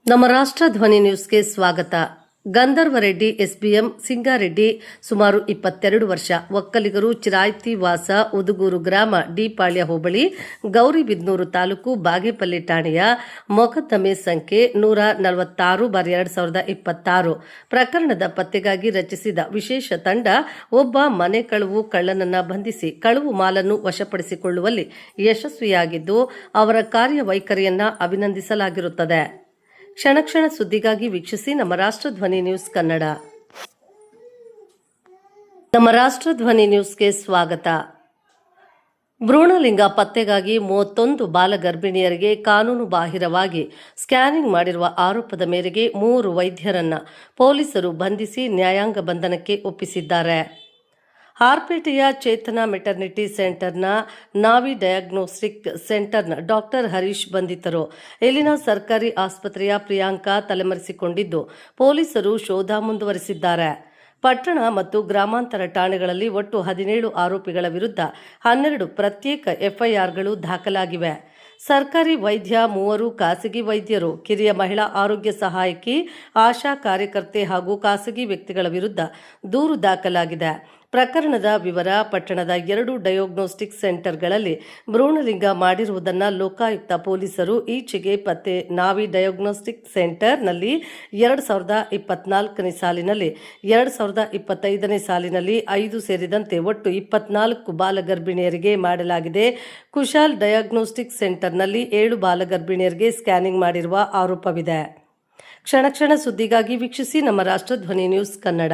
ನಮ್ಮ ರಾಷ್ಟ್ರ ಧ್ವನಿ ನ್ಯೂಸ್ಗೆ ಸ್ವಾಗತ. ಗಂಧರ್ವ ರೆಡ್ಡಿ ಎಸ್ಬಿಎಂ ಸಿಂಗಾರೆಡ್ಡಿ ಸುಮಾರು 22 ವರ್ಷ, ಒಕ್ಕಲಿಗರು, ಚಿರಾಯ್ತಿ ವಾಸ, ಉದುಗೂರು ಗ್ರಾಮ, ಡಿ-ಪಾಳ್ಯ ಹೋಬಳಿ, ಗೌರಿಬಿದನೂರು ತಾಲೂಕು, ಬಾಗೇಪಲ್ಲಿ ಠಾಣೆಯ ಮೊಕದ್ದಮೆ ಸಂಖ್ಯೆ 146/2026 ಪ್ರಕರಣದ ಪತ್ತೆಗಾಗಿ ರಚಿಸಿದ ವಿಶೇಷ ತಂಡ ಒಬ್ಬ ಮನೆ ಕಳ್ಳನನ್ನ ಬಂಧಿಸಿ ಕಳವು ಮಾಲನ್ನು ವಶಪಡಿಸಿಕೊಳ್ಳುವಲ್ಲಿ ಯಶಸ್ವಿಯಾಗಿದ್ದು, ಅವರ ಕಾರ್ಯವೈಖರಿಯನ್ನ ಅಭಿನಂದಿಸಲಾಗಿರುತ್ತದೆ. ಕ್ಷಣ ಕ್ಷಣ ಸುದ್ದಿಗಾಗಿ ವೀಕ್ಷಿಸಿ ನಮ್ಮ ರಾಷ್ಟ್ರ ಧ್ವನಿ ನ್ಯೂಸ್ ಕನ್ನಡ. ನಮ್ಮ ರಾಷ್ಟ್ರ ಧ್ವನಿ ನ್ಯೂಸ್ಗೆ ಸ್ವಾಗತ. ಭ್ರೂಣಲಿಂಗ ಪತ್ತೆಗಾಗಿ 31 ಬಾಲಗರ್ಭಿಣಿಯರಿಗೆ ಕಾನೂನು ಬಾಹಿರವಾಗಿ ಸ್ಕ್ಯಾನಿಂಗ್ ಮಾಡಿರುವ ಆರೋಪದ ಮೇರೆಗೆ 3 ವೈದ್ಯರನ್ನ ಪೊಲೀಸರು ಬಂಧಿಸಿ ನ್ಯಾಯಾಂಗ ಬಂಧನಕ್ಕೆ ಒಪ್ಪಿಸಿದ್ದಾರೆ. ಆರ್ಪೇಟೆಯ ಚೇತನ ಮೆಟರ್ನಿಟಿ ಸೆಂಟರ್ನ ನಾವಿ ಡಯಾಗ್ನೋಸ್ಟಿಕ್ ಸೆಂಟರ್ನ ಡಾಕ್ಟರ್ ಹರೀಶ್ ಬಂಧಿತರು. ಇಲ್ಲಿನ ಸರ್ಕಾರಿ ಆಸ್ಪತ್ರೆಯ ಪ್ರಿಯಾಂಕಾ ತಲೆಮರೆಸಿಕೊಂಡಿದ್ದು, ಪೊಲೀಸರು ಶೋಧ ಮುಂದುವರೆಸಿದ್ದಾರೆ. ಪಟ್ಟಣ ಮತ್ತು ಗ್ರಾಮಾಂತರ ಠಾಣೆಗಳಲ್ಲಿ ಒಟ್ಟು 17 ಆರೋಪಿಗಳ ವಿರುದ್ಧ 12 ಪ್ರತ್ಯೇಕ ಎಫ್ಐಆರ್ಗಳು ದಾಖಲಾಗಿವೆ. ಸರ್ಕಾರಿ ವೈದ್ಯ, 3 ಖಾಸಗಿ ವೈದ್ಯರು, ಕಿರಿಯ ಮಹಿಳಾ ಆರೋಗ್ಯ ಸಹಾಯಕಿ, ಆಶಾ ಕಾರ್ಯಕರ್ತೆ ಹಾಗೂ ಖಾಸಗಿ ವ್ಯಕ್ತಿಗಳ ವಿರುದ್ಧ ದೂರು ದಾಖಲಾಗಿದೆ. ಪ್ರಕರಣದ ವಿವರ: ಪಟ್ಟಣದ 2 ಡಯಾಗ್ನೋಸ್ಟಿಕ್ ಸೆಂಟರ್ಗಳಲ್ಲಿ ಭ್ರೂಣಲಿಂಗ ಮಾಡಿರುವುದನ್ನು ಲೋಕಾಯುಕ್ತ ಪೊಲೀಸರು ಈಚೆಗೆ ಪತ್ತೆ. ನಾವಿ ಡಯಾಗ್ನೋಸ್ಟಿಕ್ ಸೆಂಟರ್ನಲ್ಲಿ 2024ನೇ ಸಾಲಿನಲ್ಲಿ, 2025ನೇ ಸಾಲಿನಲ್ಲಿ 5 ಸೇರಿದಂತೆ ಒಟ್ಟು 24 ಬಾಲಗರ್ಭಿಣಿಯರಿಗೆ ಮಾಡಲಾಗಿದೆ. ಕುಶಾಲ್ ಡಯಾಗ್ನೋಸ್ಟಿಕ್ ಸೆಂಟರ್ನಲ್ಲಿ 7 ಬಾಲಗರ್ಭಿಣಿಯರಿಗೆ ಸ್ಕ್ಯಾನಿಂಗ್ ಮಾಡಿರುವ ಆರೋಪವಿದೆ. ಕ್ಷಣ ಕ್ಷಣ ಸುದ್ದಿಗಾಗಿ ವೀಕ್ಷಿಸಿ ನಮ್ಮ ರಾಷ್ಟ್ರ ಧ್ವನಿ ನ್ಯೂಸ್ ಕನ್ನಡ.